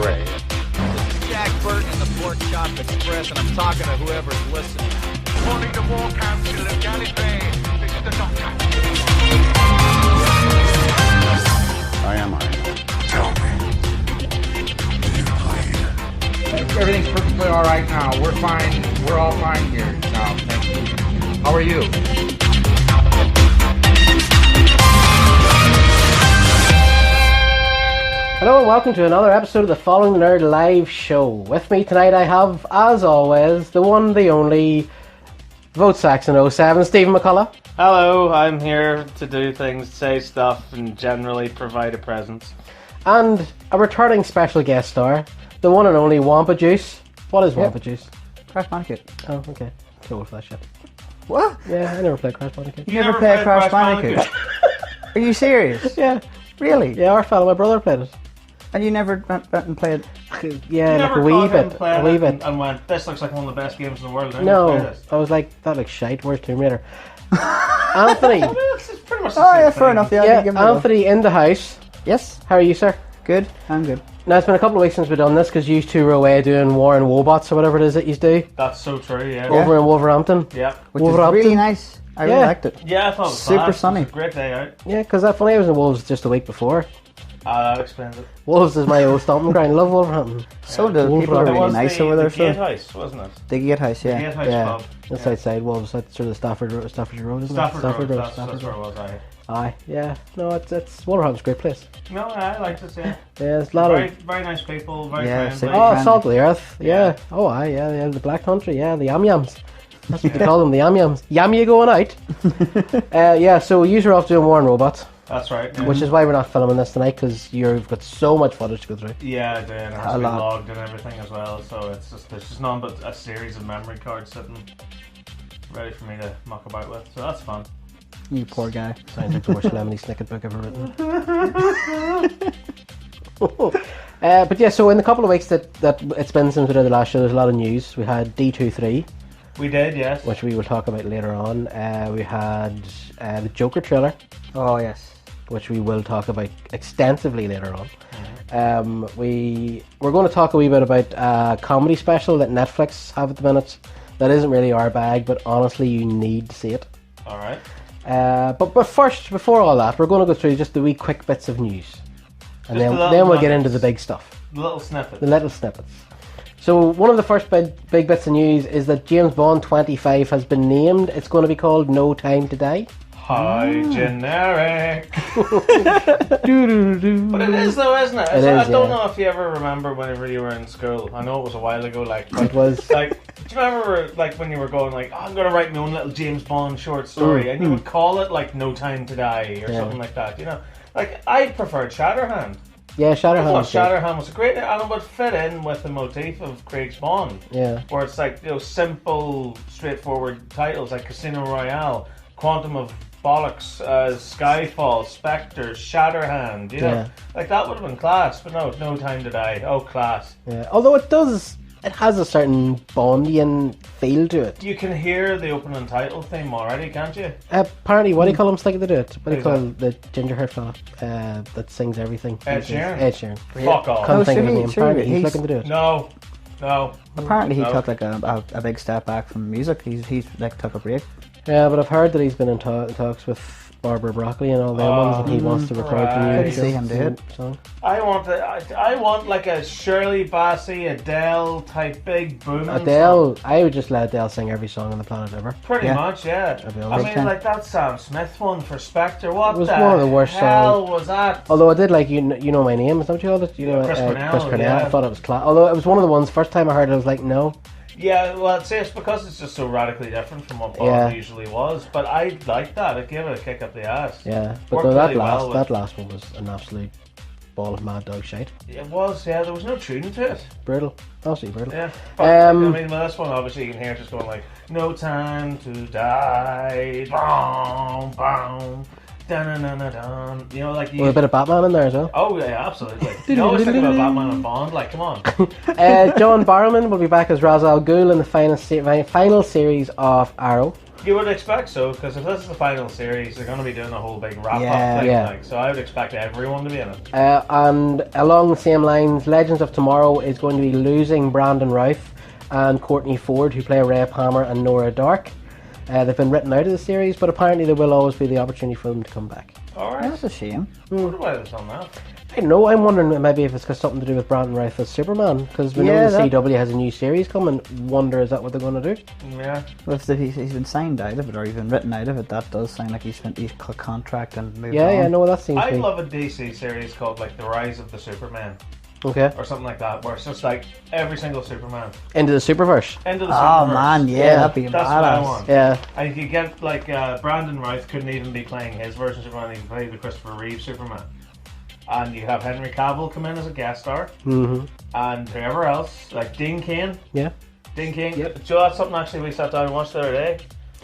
Bray. This is Jack Burton in the Pork Chop Express, and I'm talking to whoever's listening. Morning to War Council of Gallifrey. This is the Doctor. I am Iron Man. Tell me. Do you bleed? Everything's perfectly all right now. We're fine. We're all fine here now. Thank you. How are you? Hello and welcome to another episode of the Following the Nerd live show. With me tonight I have, as always, the one, the only, Vote Saxon 07, Stephen McCullough. Hello, I'm here to do things, say stuff, and generally provide a presence. And a returning special guest star, the one and only Wampa Juice. What is Wampa Juice? Crash Bandicoot. Oh, okay. Too old for that shit. What? Yeah, I never played Crash Bandicoot. You never played Crash Bandicoot? Are you serious? Yeah. Really? Yeah, our fella, my brother played it. And you never went and played? Yeah, like never a wee caught him bit. playing A wee it bit. and went, this looks like one of the best games in the world. No, I was like, that looks shite. Where's Tomb Raider? Anthony. It's pretty much the Oh same yeah, thing. fair enough. Yeah, Yeah, give me a go. Anthony in the house. Yes, How are you, sir? good. I'm good. Now, it's been a couple of weeks since we've done this because you two were away doing War and Wobots or whatever it is that you do That's so true, yeah. over in Wolverhampton. Yeah. Which is Wolverhampton. really nice. I really Yeah. liked it. Yeah, I thought it was Super class. sunny. It was a great day out. Yeah, because that funny I was in Wolves just a week before. That explains it. Wolves is my old stomping ground. Love Wolverhampton. So the people are It It really was nice the, over there. the Gate So House, wasn't it? the Gatehouse, The yeah. Gate House Yeah, pub. that's outside Wolves. That's sort of Stafford Road, isn't Stafford it? Road, that's where it was, aye. Aye, yeah. No, it's Wolverhampton's a great place. No, I liked it, yeah. Yeah, there's a lot Very, of... very nice people, very Yeah, friendly. same. Oh, Friendly. salt of the earth. Yeah. Yeah. Oh, aye, yeah, the Black Country. Yeah, the Yam-Yams. That's what they call them, the Yam-Yams. Yam you going out? Yeah, so you're off doing War and Robots, That's right. Yeah. which is why we're not filming this tonight, because you've got so much footage to go through. Yeah, I do, and it has A to be lot. logged and everything as well, so it's just there's just none but a series of memory cards sitting ready for me to muck about with, so that's fun. You poor guy. Sounds like the worst Lemony Snicket book ever written. But yeah, so in the couple of weeks that it's been since we did the last show, there's a lot of news. We had D23, We did, yes. which we will talk about later on. We had the Joker trailer, Oh yes. which we will talk about extensively later on. We're going to talk a wee bit about a comedy special that Netflix have at the minute. That isn't really our bag, but honestly, you need to see it. All right. But first, before all that, we're going to go through just the wee quick bits of news, and Just the little then we'll get into nuggets. the big stuff, Little snippet. the little snippets. So one of the first big bits of news is that James Bond 25 has been named. It's going to be called No Time to Die. How generic. Doo-doo-doo. But it is though, isn't it? It I is, don't yeah. know if you ever remember whenever you were in school. I know it was a while ago, like, but It was. like, do you remember like when you were going like, oh, I'm gonna write my own little James Bond short story, and you would call it like No Time to Die or Yeah. something like that, you know? Like I preferred Shatterhand. Yeah, I thought Shatterhand. Shatterhand was a great, and it would fit in with the motif of Craig's Bond. Yeah. Where it's like, you know, simple, straightforward titles like Casino Royale, Quantum of Bollocks, Skyfall, Spectre, Shatterhand, you know? Yeah. Like that would have been class, but no, No Time to Die. Oh, class. Yeah. Although it has a certain Bondian feel to it. You can hear the opening title theme already, can't you? Apparently, what do you call him sticking to do it? What do you Who's call the ginger haired fella that sings everything? Ed Sheeran. Ed Sheeran. Fuck off. Can't Oh, think of his should he- name. should Apparently, he- he's he's- looking to do it. No. Apparently he No. took like a big step back from music. He's like took a break. Yeah, but I've heard that he's been in talks with Barbara Broccoli and all them ones, and he wants to record the new Couldn't see him do it. song. I want like a Shirley Bassey, Adele type big booming song. Adele, I would just let Adele sing every song on the planet ever. Pretty Yeah. much, yeah. That'd be I alright. mean, like that Sam Smith one for Spectre. What It was the one of the worst hell songs. was that? Although I did like you know my name, is that what you called it? You know, Chris Cornell, Chris Cornell. yeah. I thought it was class. Although it was one of the ones. First time I heard it, I was like, no. Yeah, well, it's because it's just so radically different from what Bond Yeah. usually was. But I liked that. It gave it a kick up the ass. Yeah, but Worked no, that really well with- that last one was an absolute ball of mad dog shite. It was, yeah. There was no tune to it. Brutal, absolutely brutal. Yeah. But, I mean, with this one, obviously, you can hear it just going like, "No time to die." Boom, boom. dun-dun-dun-dun-dun. You know, like you. With a bit of Batman in there as well. Oh yeah, absolutely. You always think about Batman and Bond. Like, come on. John Barrowman will be back as Ra's al Ghul in the final series of Arrow. You would expect so, because if this is the final series, they're going to be doing a whole big wrap-up thing. Yeah. Like, so I would expect everyone to be in it. And along the same lines, Legends of Tomorrow is going to be losing Brandon Routh and Courtney Ford, who play Ray Palmer and Nora Dark. They've been written out of the series, but apparently there will always be the opportunity for them to come back. Alright. That's a shame. I wonder why they've done that. I don't know, I'm wondering maybe if it's got something to do with Brandon Routh as Superman, because we know the CW has a new series coming. Wonder, is that what they're going to do? Yeah. Well, if he's been signed out of it or he's been written out of it, that does sound like he's spent his contract and moved on. Yeah, no, that seems to I'd be. love a DC series called like The Rise of the Superman. Okay. Or something like that, where it's just like every single Superman. Into the Superverse. Into the Oh Superverse. man, yeah, that'd be That's what I badass. want. Yeah. And you could get like Brandon Routh couldn't even be playing his version of Superman, he could play the Christopher Reeve Superman. And you have Henry Cavill come in as a guest star. Mm-hmm. And whoever else, like Dean Cain. Yeah. Dean Cain. Yep. Joe, that's something actually we sat down and watched the other day.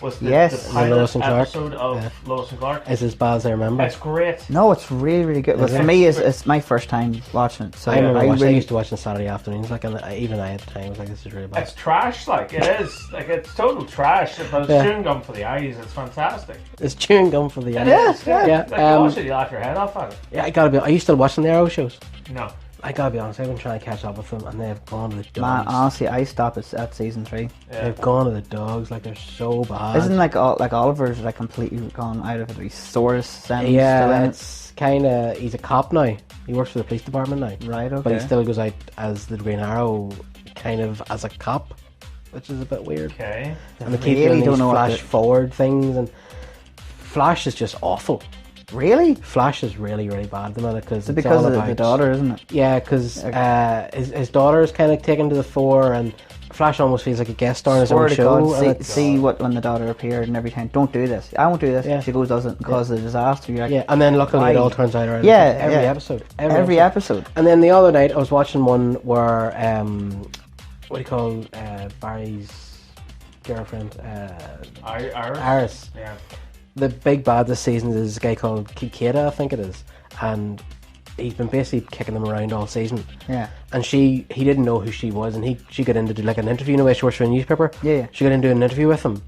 Was the, Yes. the pilot Lois and Clark. episode of Yeah. Lois and Clark. It's as bad as I remember. It's great. No, it's really, really good. But Is for it? me, it's my first time watching it. So I remember I really used to watch on Saturday afternoons, like, and even I at the time was like, this is really bad. It's trash, like it is. Like it's total trash. But it's Yeah. chewing gum for the eyes. It's fantastic. It's chewing gum for the It eyes. is, yeah. Yeah, Like you watch it, you laugh your head off at it. Yeah, I gotta be. Are you still watching the Arrow shows? No. I gotta be honest. I've been trying to catch up with them, and they've gone to the dogs. Man, honestly, I stopped at season 3. Yeah. They've gone to the dogs. Like they're so bad. Isn't like Oliver's like completely gone out of it? He's source still in Yeah, it. it's kind of. He's a cop now. He works for the police department now. Right, okay. But he still goes out as the Green Arrow, kind of as a cop, which is a bit weird. Okay. And they keep Really doing don't these know what flash to- forward things, and Flash is just awful. Really? Flash is really, really bad at the minute because It's because of the daughter, isn't it? Yeah, because his daughter is kind of taken to the fore, and Flash almost feels like a guest star in his Swear own to show. God, and it's- see what when the daughter appeared and every time, don't do this. I won't do this. Yeah. She goes, does it cause a disaster? You're like, yeah, and then luckily it Why? all turns out around. Yeah, every yeah. episode. every episode. And then the other night I was watching one where what do you call Barry's girlfriend? Iris? Iris. Yeah. The big bad this season is a guy called Kikeda, I think it is, and he's been basically kicking them around all season. Yeah. And he didn't know who she was, and she got in to do like an interview. In a way, she works for a newspaper. Yeah. She got in to do an interview with him,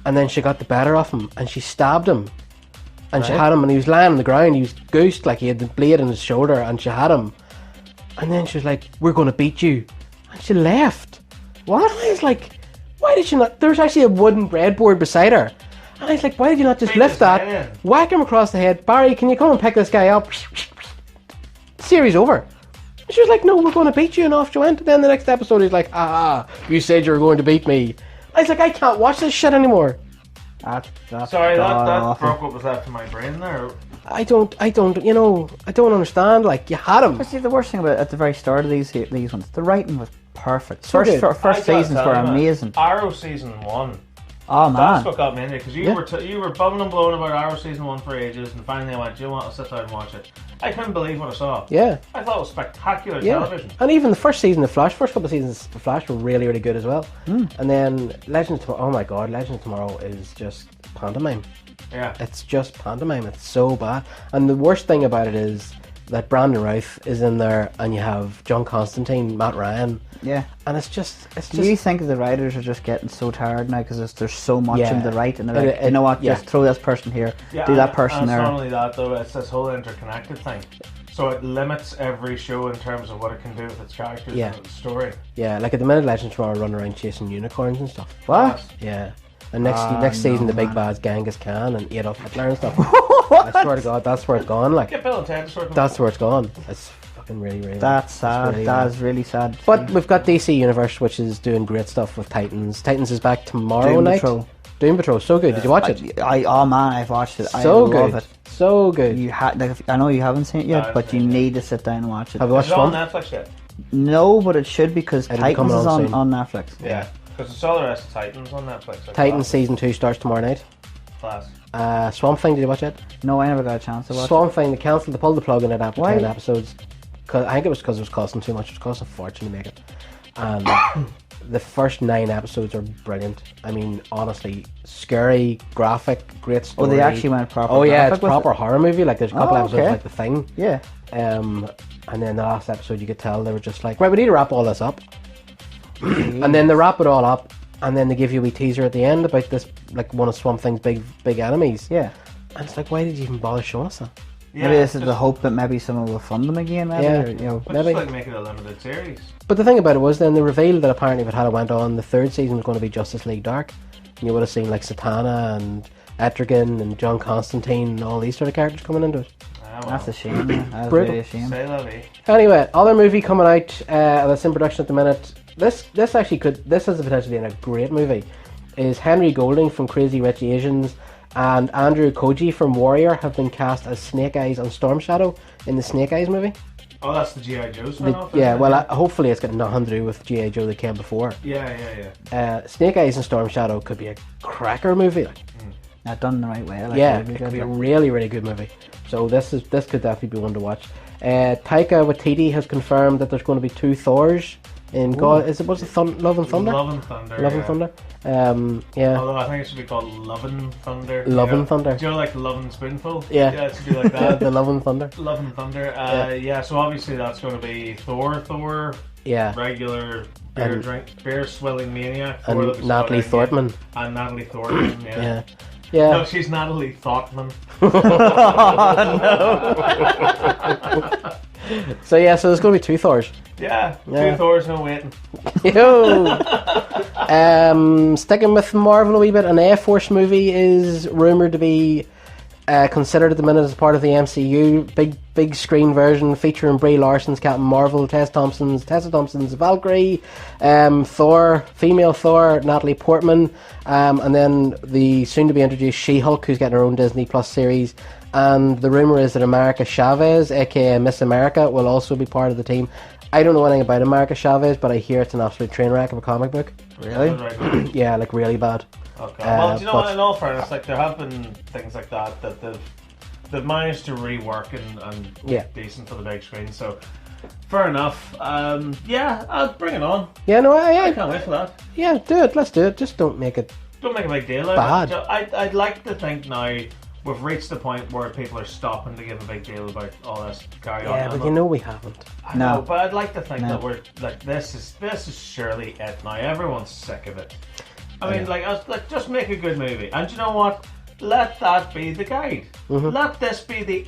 and then she got the better of him, and she stabbed him, and she had him, and he was lying on the ground. He was goosed, like he had the blade in his shoulder, and she had him, and then she was like, "We're going to beat you," and she left. What? And I was like, "Why did she not?" There was actually a wooden breadboard beside her. And I was like, why did you not just Beat lift his that, head. whack him across the head? Barry, can you come and pick this guy up? Series over. And she was like, no, we're going to beat you, and off she went. And then the next episode, he's like, you said you were going to beat me. I was like, I can't watch this shit anymore. That's Sorry, that awful. broke what was left in my brain there. I don't understand. Like, you had him. But see, the worst thing about at the very start of these ones, the writing was perfect. So good. First I gotta seasons tell were you, man, amazing. Arrow season 1. Oh That's man, what got me into it, because you were bubbling and blowing about Arrow season 1 for ages, and finally I went, do you want to sit down and watch it? I couldn't believe what I saw. Yeah. I thought it was spectacular Yeah. television. And even the first season of Flash, first couple of seasons of Flash were really, really good as well. And then Legends of Tomorrow, oh my god, Legends of Tomorrow is just pantomime. Yeah. It's just pantomime. It's so bad. And the worst thing about it is that Brandon Routh is in there, and you have John Constantine, Matt Ryan, yeah. and it's just. Do you think the writers are just getting so tired now because there's so much Yeah. in the right, and they're like, It- you know what, yeah. just throw this person here, Yeah, do that and person it's there. not only that though, it's this whole interconnected thing. So it limits every show in terms of what it can do with its characters Yeah. and its story. Yeah, like at the minute, Legends of Tomorrow run around chasing unicorns and stuff. What? Yeah. And next Ah, season, no, the big man. bad's Genghis Khan and Adolf Hitler and stuff. I swear to God, that's where it's gone. Like, Get Bill and Ted to sort of that's where it's gone. It's fucking really, really. That's it's sad. really That bad. is really sad. to But see. we've got DC Universe, which is doing great stuff with Titans. Titans is back tomorrow Doom night. Patrol. Doom Patrol, so good. Did you watch it? Oh man, I've watched it. So I good. love it. So good. You I know you haven't seen it No, I yet, haven't but you seen it. need to sit down and watch it. Have you Is watched it on one? Netflix yet? No, but it should because It'll be Titans coming is on soon. on Netflix. Yeah. Because I saw the rest of Titans on Netflix. Like, Titans season 2 starts tomorrow night. Class. Swamp Thing, did you watch it? No, I never got a chance to watch Swamp Thing, they pulled the plug on it after Why? 10 episodes. I think it was because it was costing too much. It was costing a fortune to make it. And the first 9 episodes are brilliant. I mean, honestly, scary, graphic, great Oh, story. they actually went proper. Oh yeah, it's graphic with proper it. horror movie. Like there's a couple Oh, episodes okay. like The Thing. Yeah. And then the last episode, you could tell they were just like, right, we need to wrap all this up. And then they wrap it all up, and then they give you a wee teaser at the end about this, like one of Swamp Thing's big enemies. Yeah. And it's like, why did you even bother showing us that? Maybe this is the hope that maybe someone will fund them again. Maybe, Yeah. or, you know. But Maybe. just like make it a limited series. But the thing about it was then they revealed that apparently if it had went on, the 3rd season was going to be Justice League Dark. And you would have seen like Satana and Etrigan and John Constantine and all these sort of characters coming into it. Ah, well. That's a shame. Yeah. That's Brutal. really a shame. Say la vie. Anyway, other movie coming out that's in production at the minute. This has the potential being a great movie. Is Henry Golding from Crazy Rich Asians and Andrew Koji from Warrior have been cast as Snake Eyes and Storm Shadow in the Snake Eyes movie. Oh, that's the G.I. Joe spin-off? Yeah, isn't well, it? hopefully it's got nothing to do with G.I. Joe that came before. Yeah. Snake Eyes and Storm Shadow could be a cracker movie. Like. Done the right way. I like Yeah, it. it could be a really, really good movie. So this could definitely be one to watch. Taika Waititi has confirmed that there's going to be 2 Thors in God. What's it? Love and Thunder. Love and Thunder. Love and yeah. Thunder. Yeah. Although I think it should be called Love and Thunder. Love you know? and Thunder. Do you know like Love and Spoonful? Yeah. Yeah, it should be like that. The Love and Thunder. Love and Thunder. Yeah, so obviously that's going to be Thor, Yeah. regular And- beer swilling maniac. And Thor that was Natalie about Thorntman. And Natalie Thorntman, yeah. Yeah. Yeah. No, she's Natalie Thoughtman. So there's going to be 2 Thors. Yeah, Yeah. 2 Thors, no waiting. Yo. Sticking with Marvel a wee bit, an Air Force movie is rumoured to be considered at the minute as part of the MCU. Big screen version featuring Brie Larson's Captain Marvel, Tessa Thompson's Valkyrie, Thor, female Thor, Natalie Portman, and then the soon to be introduced She-Hulk, who's getting her own Disney Plus series. And the rumour is that America Chavez, aka Miss America, will also be part of the team. I don't know anything about America Chavez, but I hear it's an absolute train wreck of a comic book. Really? Right. Yeah, like really bad. Okay. Well, do you know but- what? In all fairness, like there have been things like that they've managed to rework and Yeah. decent for the big screen. So fair enough. Yeah, I'll bring it on. Yeah, no, I can't wait for that. yeah, do it. Let's do it. Just don't make it. Don't make a big deal out Bad. of it. I'd like to think now we've reached the point where people are stopping to give a big deal about all this carry on. Yeah, but you know we haven't. I know, No. but I'd like to think No. that we're like this is surely it now. Everyone's sick of it. I mean, like just make a good movie, and you know what? Let that be the guide. Mm-hmm. Let this be the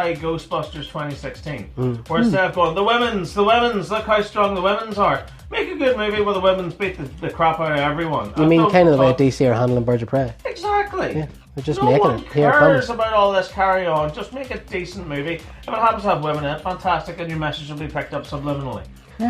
anti-Ghostbusters 2016. Mm. Where instead of going, the women's, look how strong the women's are. Make a good movie where the women's beat the crap out of everyone. You And mean don't kind of the way talk- DC are handling Birds of Prey? Exactly. Yeah, they're just no making one it. Here it cares comes. about all this carry on. Just make a decent movie. If it happens to have women in it, fantastic, and your message will be picked up subliminally.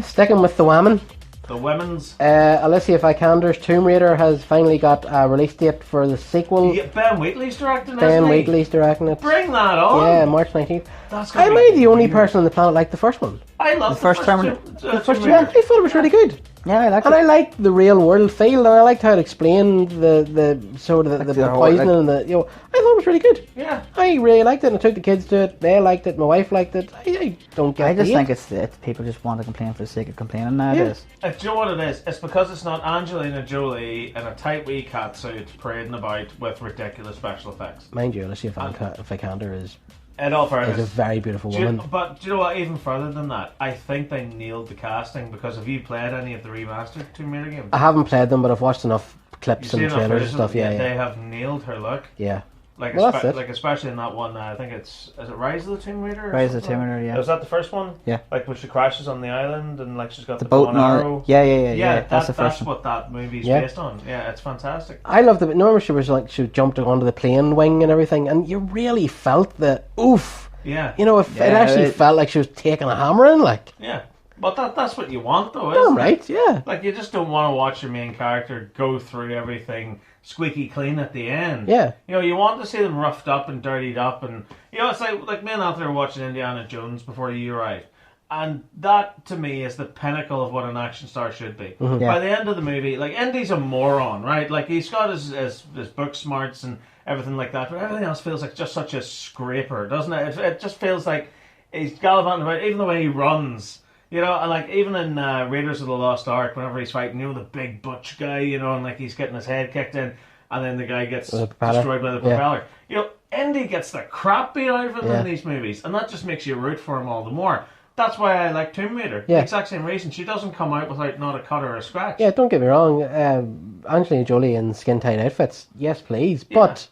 Sticking with the women, The women's. Alicia Vikander's Tomb Raider has finally got a release date for the sequel. Yeah, Ben Wheatley's directing it. Ben isn't he? Wheatley's directing it. Bring that on. Yeah, March 19th. That's gonna Am be I the only weird. person on the planet like the first one? I love The first Terminator- The first one, I thought it was really good. Yeah, I like And it. I liked the real world feel, and I liked how it explained the sort of the the whole, poisoning like- and the I thought it was really good. Yeah. I really liked it, and I took the kids to it. They liked it. My wife liked it. I don't get I just the think hate. it's people just want to complain for the sake of complaining nowadays. Do you know what it is? It's because it's not Angelina Jolie in a tight wee cat suit parading about with ridiculous special effects. Mind you, Alicia Vikander is In all a fairness. very beautiful Do you- woman. but do you know what? Even further than that, I think they nailed the casting because have you played any of the remastered Tomb Raider games? I haven't played them, but I've watched enough clips You see and enough trailers footage and of stuff. them? Yeah, They yeah, have nailed her look. yeah. Like, Well, that's it. like especially in that one. I think is it Rise of the Tomb Raider? or Rise of the something Tomb like Raider, that? yeah. Was that the first one? Yeah. Like when she crashes on the island and like she's got the, The boat bow and and all. arrow. Yeah. That's the first That's one. what that movie's Yeah. based on. Yeah, it's fantastic. I loved it. Remember, she was like she jumped onto the plane wing and everything, and you really felt the oof. Yeah. You know, it actually it- felt like she was taking a hammer in, like. Yeah. But that's what you want though, Oh, isn't it? right, yeah. Like you just don't want to watch your main character go through everything squeaky clean at the end. Yeah. You know, you want to see them roughed up and dirtied up, and you know, it's like me and Anthony were watching Indiana Jones before you arrived. And that, to me, is the pinnacle of what an action star should be. Mm-hmm. Yeah. By the end of the movie, like, Indy's a moron, right? Like, he's got his book smarts and everything like that, but everything else feels like just such a scraper, doesn't it? It just feels like he's gallivanting about, even the way he runs. You know, and like even in Raiders of the Lost Ark, whenever he's fighting, you know, the big butch guy, you know, and like he's getting his head kicked in, and then the guy gets destroyed by the propeller. You know, Indy gets the crap beat out of him in these movies, and that just makes you root for him all the more. That's why I like Tomb Raider. The exact same reason. She doesn't come out without not a cut or a scratch. Yeah, don't get me wrong. Angelina Jolie in skin-tight outfits, yes please. But